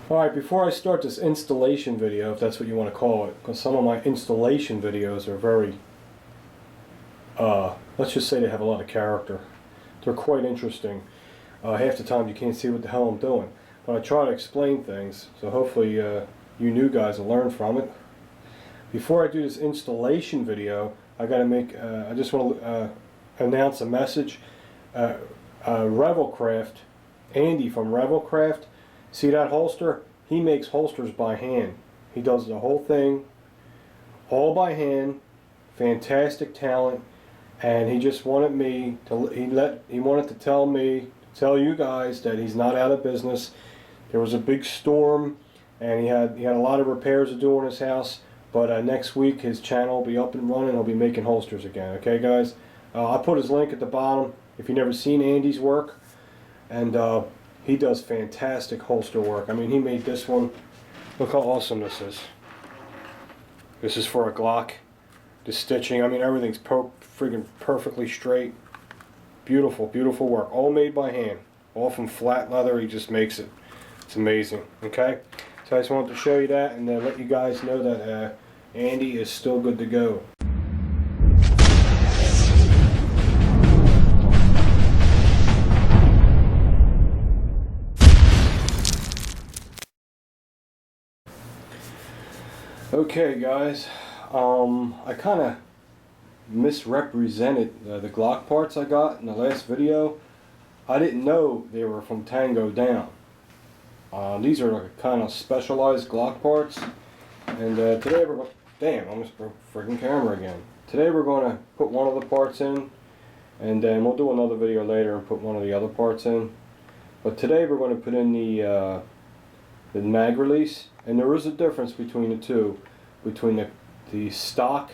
Alright, before I start this installation video, if that's what you want to call it, because some of my installation videos are very, let's just say they have a lot of character. They're quite interesting. Half the time you can't see what the hell I'm doing. But I try to explain things, so hopefully you new guys will learn from it. Before I do this installation video, I just want to announce a message. Revelcraft, Andy from Revelcraft, see that holster? He makes holsters by hand. He does the whole thing all by hand. Fantastic talent, and he just wanted me to he wanted to tell you guys that he's not out of business. There was a big storm, and he had a lot of repairs to do on his house. But next week his channel will be up and running. He'll be making holsters again. Okay, guys. I'll put his link at the bottom if you've never seen Andy's work, and he does fantastic holster work. I mean, he made this one. Look how awesome this is. This is for a Glock. The stitching, I mean, everything's friggin' perfectly straight. Beautiful, beautiful work. All made by hand. All from flat leather. He just makes it. It's amazing. Okay? So I just wanted to show you that and let you guys know that Andy is still good to go. Okay, guys, I kind of misrepresented the Glock parts I got in the last video. I didn't know they were from Tango down. These are like kind of specialized Glock parts, and today we're going. Damn, I almost broke the friggin' camera again. Today we're going to put one of the parts in, and then we'll do another video later and put one of the other parts in. But today we're going to put in the mag release. And there is a difference between the two, between the stock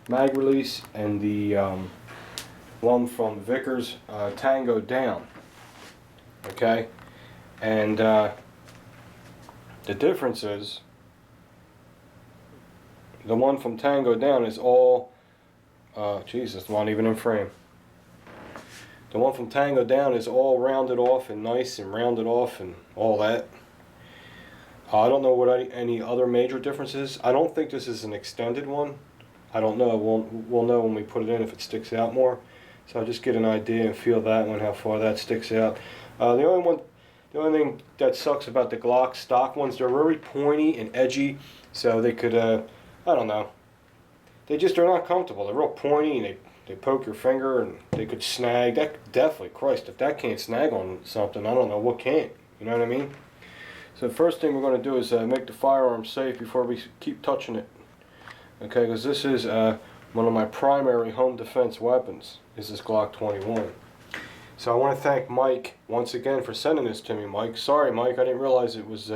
mag release and the one from Vickers Tango down. Okay, and the difference is the one from Tango down is all Jesus, not even in frame. The one from Tango down is all rounded off and nice and rounded off and all that. I don't know what any other major differences. I don't think this is an extended one. I don't know. We'll know when we put it in if it sticks out more. So I'll just get an idea and feel that one, how far that sticks out. The only thing that sucks about the Glock stock ones, they're very pointy and edgy. So they could, I don't know. They just are not comfortable. They're real pointy and they poke your finger and they could snag. That definitely, Christ, if that can't snag on something, I don't know what can't. You know what I mean? So the first thing we're going to do is make the firearm safe before we keep touching it. Okay, because this is one of my primary home defense weapons, is this Glock 21. So I want to thank Mike once again for sending this to me, Mike. Sorry, Mike, I didn't realize it was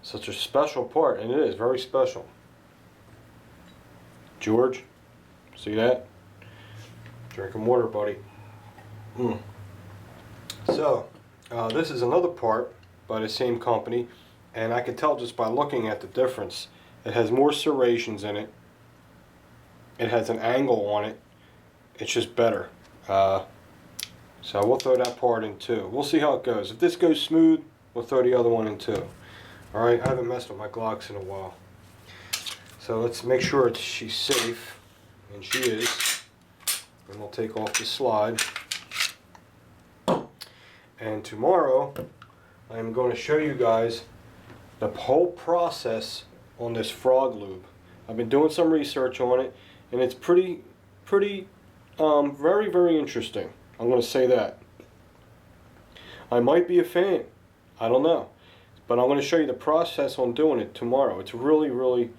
such a special part, and it is very special. George, see that? Drinking water, buddy. So, this is another part by the same company, and I can tell just by looking at the difference. It has more serrations in it. It has an angle on it. It's just better. So we'll throw that part in too. We'll see how it goes. If this goes smooth, we'll throw the other one in too. Alright, I haven't messed with my Glocks in a while. So let's make sure she's safe, and she is. And we'll take off the slide. And tomorrow I'm going to show you guys the whole process on this frog lube. I've been doing some research on it, and it's very, very interesting. I'm going to say that. I might be a fan. I don't know. But I'm going to show you the process on doing it tomorrow. It's really, really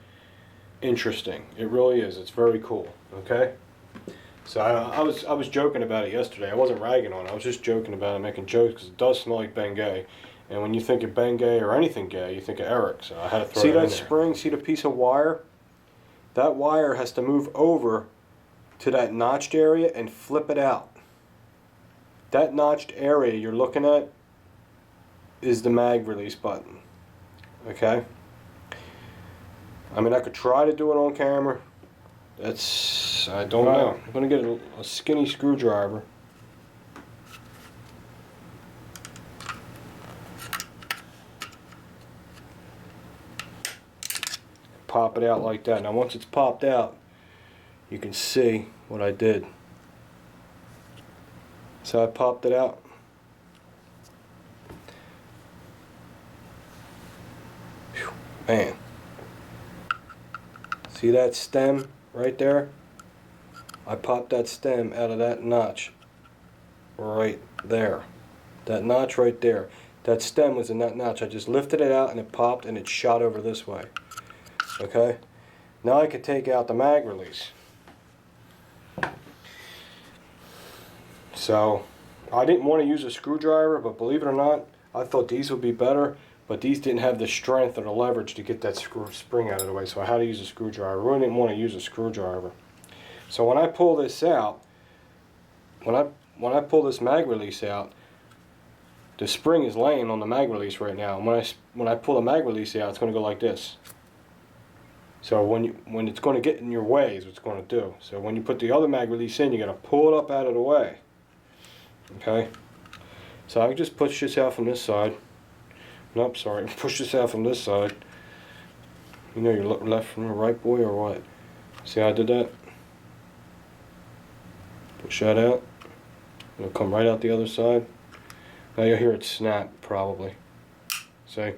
interesting. It really is. It's very cool. Okay? So I was joking about it yesterday. I wasn't ragging on it. I was just joking about it, making jokes, because it does smell like Bengay. And when you think of Bengay or anything gay, you think of Eric. So I had to throw it in there. See that spring? See the piece of wire? That wire has to move over to that notched area and flip it out. That notched area you're looking at is the mag release button. Okay? I mean, I could try to do it on camera. I don't know. I'm going to get a skinny screwdriver. pop it out like that. Now once it's popped out, you can see what I did. So I popped it out. Whew, man. See that stem right there? I popped that stem out of that notch right there. That notch right there. That stem was in that notch. I just lifted it out and it popped and it shot over this way. Okay? Now I could take out the mag release. So, I didn't want to use a screwdriver, but believe it or not, I thought these would be better, but these didn't have the strength or the leverage to get that spring out of the way, so I had to use a screwdriver. I really didn't want to use a screwdriver. So when I pull this out, when I pull this mag release out, the spring is laying on the mag release right now. And when I pull the mag release out, it's going to go like this. So when it's going to get in your way is what it's going to do. So when you put the other mag release in, you got to pull it up out of the way. Okay. So I can just push this out from this side. Nope, sorry. Push this out from this side. You know your left from the right, boy, or what? See how I did that? Push that out. It'll come right out the other side. Now you'll hear it snap, probably. See?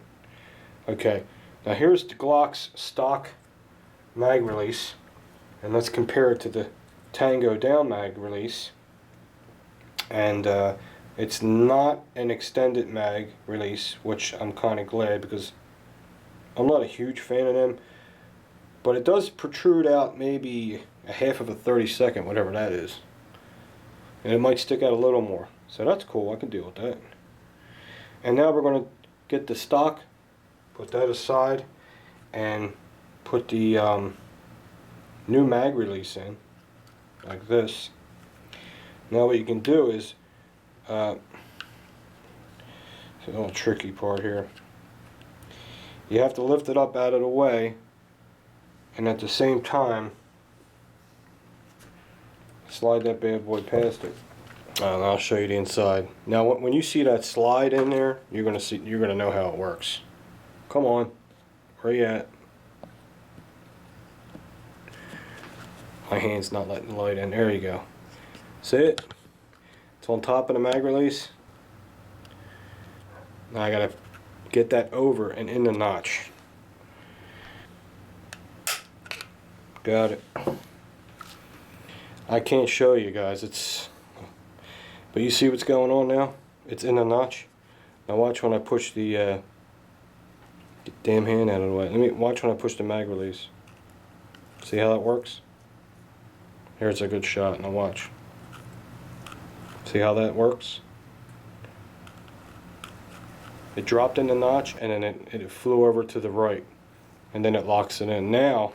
Okay. Now here's the Glock's stock mag release. And let's compare it to the Tango down mag release. And it's not an extended mag release, which I'm kind of glad because I'm not a huge fan of them. But it does protrude out maybe a half of a 32nd, whatever that is. And it might stick out a little more. So that's cool, I can deal with that. And now we're going to get the stock, put that aside, and put the new mag release in, like this. Now what you can do is, it's a little tricky part here. You have to lift it up out of the way, and at the same time, slide that bad boy past it. And I'll show you the inside. Now, when you see that slide in there, you're gonna know how it works. Come on, where you at? My hand's not letting the light in. There you go. See it? It's on top of the mag release. Now I gotta get that over and in the notch. Got it. I can't show you guys. But you see what's going on now? It's in the notch. Now watch when I push the get the damn hand out of the way. Let me watch when I push the mag release. See how that works? Here's a good shot. Now watch. See how that works? It dropped in the notch and then it flew over to the right. And then it locks it in. Now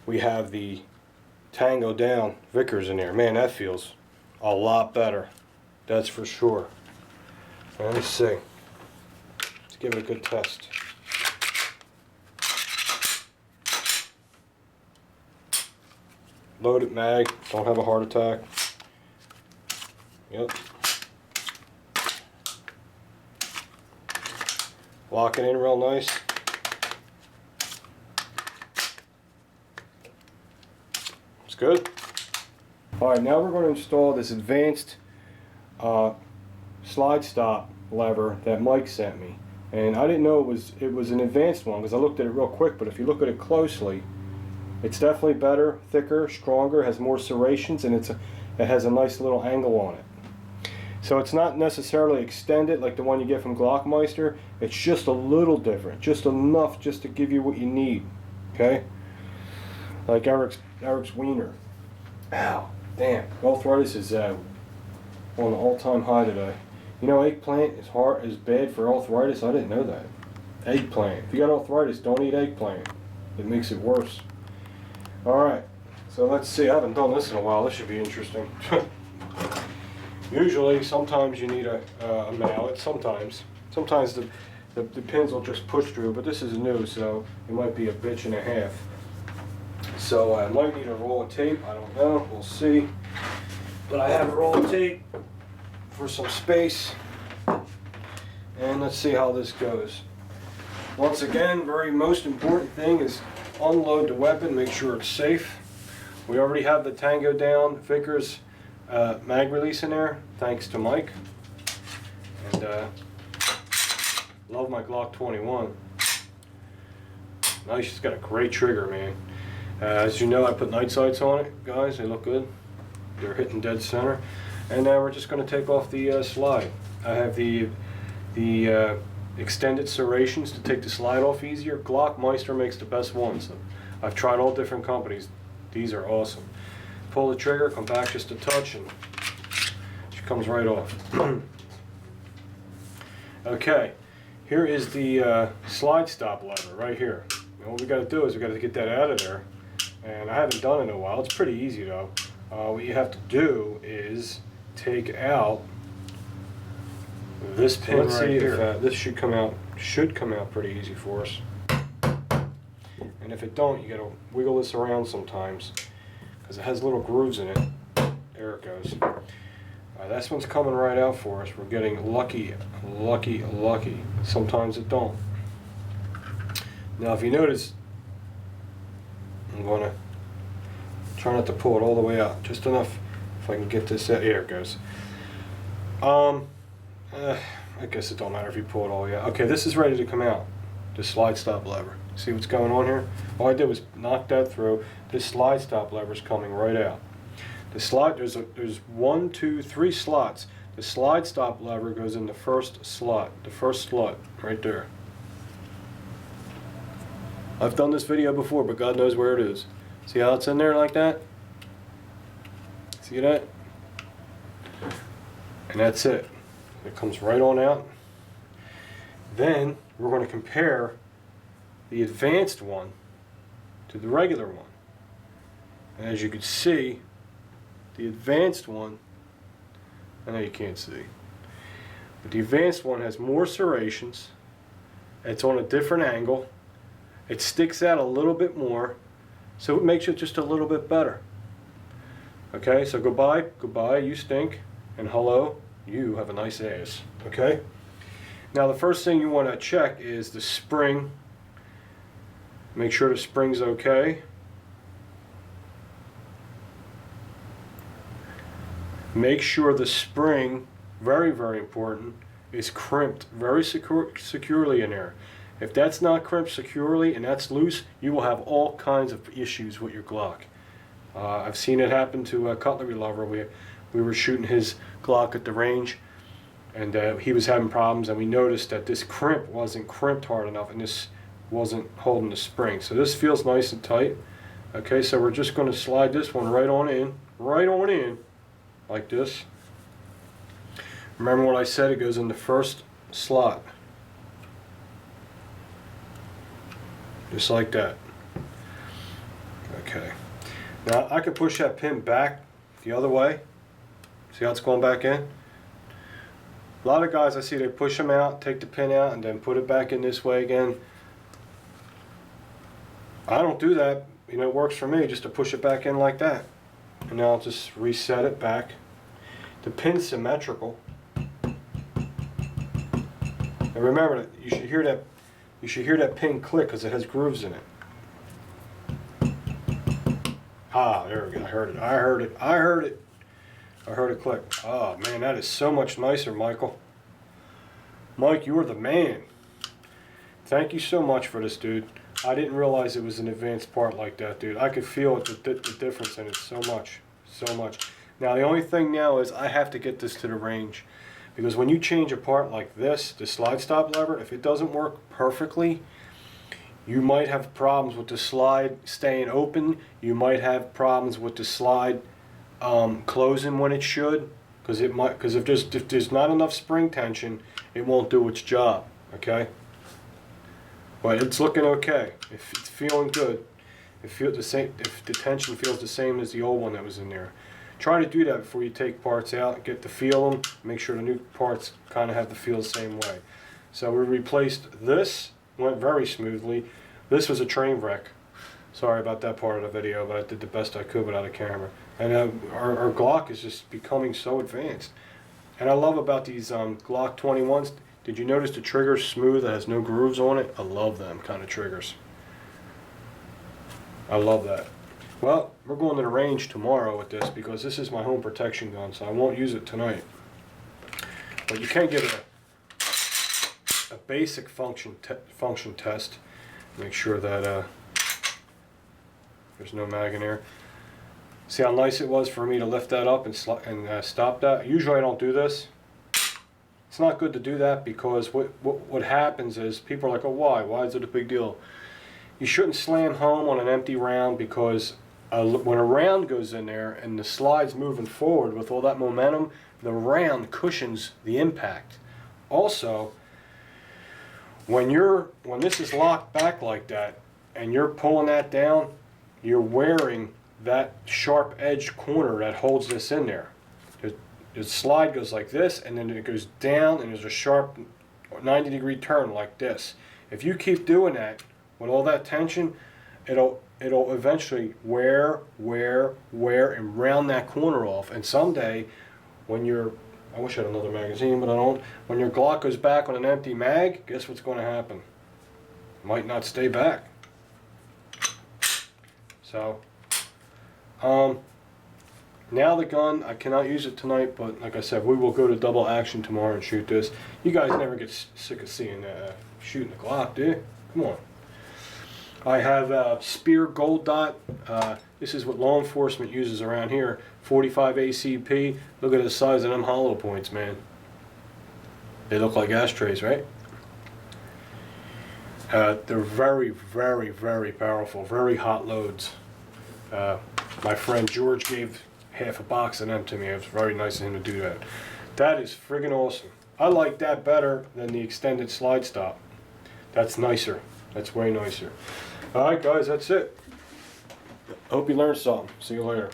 we have the Tango down Vickers in there. Man, that feels a lot better. That's for sure. Let me see. Let's give it a good test. Loaded mag. Don't have a heart attack. Yep. Lock it in real nice. It's good. Alright, now we're going to install this advanced slide stop lever that Mike sent me. And I didn't know it was an advanced one because I looked at it real quick, but if you look at it closely, it's definitely better, thicker, stronger, has more serrations, and it has a nice little angle on it. So it's not necessarily extended like the one you get from Glockmeister. It's just a little different, just enough just to give you what you need. Okay? Like Eric's wiener. Ow, damn. Arthritis is on an all-time high today. You know, eggplant is bad for arthritis. I didn't know that. Eggplant. If you got arthritis, don't eat eggplant. It makes it worse. Alright, so let's see. I haven't done this in a while. This should be interesting. Usually, sometimes you need a mallet. Sometimes the pins will just push through, but this is new, so it might be a bitch and a half. So I might need a roll of tape. I don't know. We'll see. But I have a roll of tape for some space. And let's see how this goes. Once again, very most important thing is unload the weapon, make sure it's safe. We already have the Tango Down Vickers mag release in there, thanks to Mike. And love my Glock 21. Nice, it's got a great trigger, man. As you know, I put night sights on it, guys. They look good. They're hitting dead center. And now we're just going to take off the slide. I have the extended serrations to take the slide off easier. Glock Meister makes the best ones. So I've tried all different companies. These are awesome. Pull the trigger, come back just a touch, and she comes right off. Okay, here is the slide stop lever right here. And what we got to do is we got to get that out of there. And I haven't done it in a while. It's pretty easy though. What you have to do is take out this pin right here. This should come out pretty easy for us. And if it don't, you got to wiggle this around sometimes because it has little grooves in it. There it goes. This one's coming right out for us. We're getting lucky. Sometimes it don't. Now, if you notice, I'm going to try not to pull it all the way out. Just enough if I can get this out. Here it goes. I guess it don't matter if you pull it all the way out. Okay, this is ready to come out. The slide stop lever. See what's going on here? All I did was knock that through. This slide stop lever is coming right out. The slide, there's 1, 2, 3 slots. The slide stop lever goes in the first slot. The first slot right there. I've done this video before, but God knows where it is. See how it's in there like that? See that? And that's it. It comes right on out. Then we're going to compare the advanced one to the regular one. And as you can see, the advanced one, I know you can't see, but the advanced one has more serrations. It's on a different angle. It sticks out a little bit more, so it makes it just a little bit better. Okay, so goodbye, you stink, and hello, you have a nice ass. Okay? Now the first thing you want to check is the spring. Make sure the spring's okay. Make sure the spring, very, very important, is crimped very securely in there. If that's not crimped securely and that's loose, you will have all kinds of issues with your Glock. I've seen it happen to a cutlery lover. We were shooting his Glock at the range, and he was having problems, and we noticed that this crimp wasn't crimped hard enough, and this wasn't holding the spring. So this feels nice and tight. Okay, so we're just going to slide this one right on in, like this. Remember what I said, it goes in the first slot. Just like that. Okay. Now I can push that pin back the other way. See how it's going back in? A lot of guys I see, they push them out, take the pin out, and then put it back in this way again. I don't do that. You know, it works for me just to push it back in like that. And now I'll just reset it back. The pin's symmetrical. And remember that you should hear that pin click because it has grooves in it. Ah, there we go. I heard it click. Oh man, that is so much nicer, Michael. Mike, you are the man. Thank you so much for this, dude. I didn't realize it was an advanced part like that, dude. I could feel the difference in it so much. Now the only thing now is I have to get this to the range. Because when you change a part like this, the slide stop lever, if it doesn't work perfectly, you might have problems with the slide staying open. You might have problems with the slide closing when it should, because if there's not enough spring tension, it won't do its job. Okay, but it's looking okay. If it's feeling good, if the tension feels the same as the old one that was in there. Try to do that before you take parts out, get to feel them, make sure the new parts kind of have to feel the same way. So we replaced this, went very smoothly. This was a train wreck. Sorry about that part of the video, but I did the best I could without a camera. And our Glock is just becoming so advanced. And I love about these Glock 21s, Did you notice the trigger's smooth? It has no grooves on it. I love them kind of triggers. I love that. Well, we're going to the range tomorrow with this because this is my home protection gun, so I won't use it tonight. But you can get a basic function test. Make sure that there's no mag in there. See how nice it was for me to lift that up and stop that? Usually I don't do this. It's not good to do that because what happens is people are like, oh, why? Why is it a big deal? You shouldn't slam home on an empty round because when a round goes in there and the slide's moving forward with all that momentum, the round cushions the impact. Also, when this is locked back like that and you're pulling that down, you're wearing that sharp edge corner that holds this in there. The slide goes like this, and then it goes down, and there's a sharp 90-degree turn like this. If you keep doing that with all that tension, it'll eventually wear, and round that corner off. And someday, when I wish I had another magazine, but I don't. When your Glock goes back on an empty mag, guess what's going to happen? It might not stay back. So, now the gun, I cannot use it tonight, but like I said, we will go to double action tomorrow and shoot this. You guys never get sick of seeing shooting the Glock, do you? Come on. I have Spear Gold Dot. This is what law enforcement uses around here. 45 ACP. Look at the size of them hollow points, man. They look like ashtrays, right? They're very, very, very powerful. Very hot loads. My friend George gave half a box of them to me. It was very nice of him to do that. That is friggin' awesome. I like that better than the extended slide stop. That's nicer. That's way nicer. Alright guys, that's it. Hope you learned something. See you later.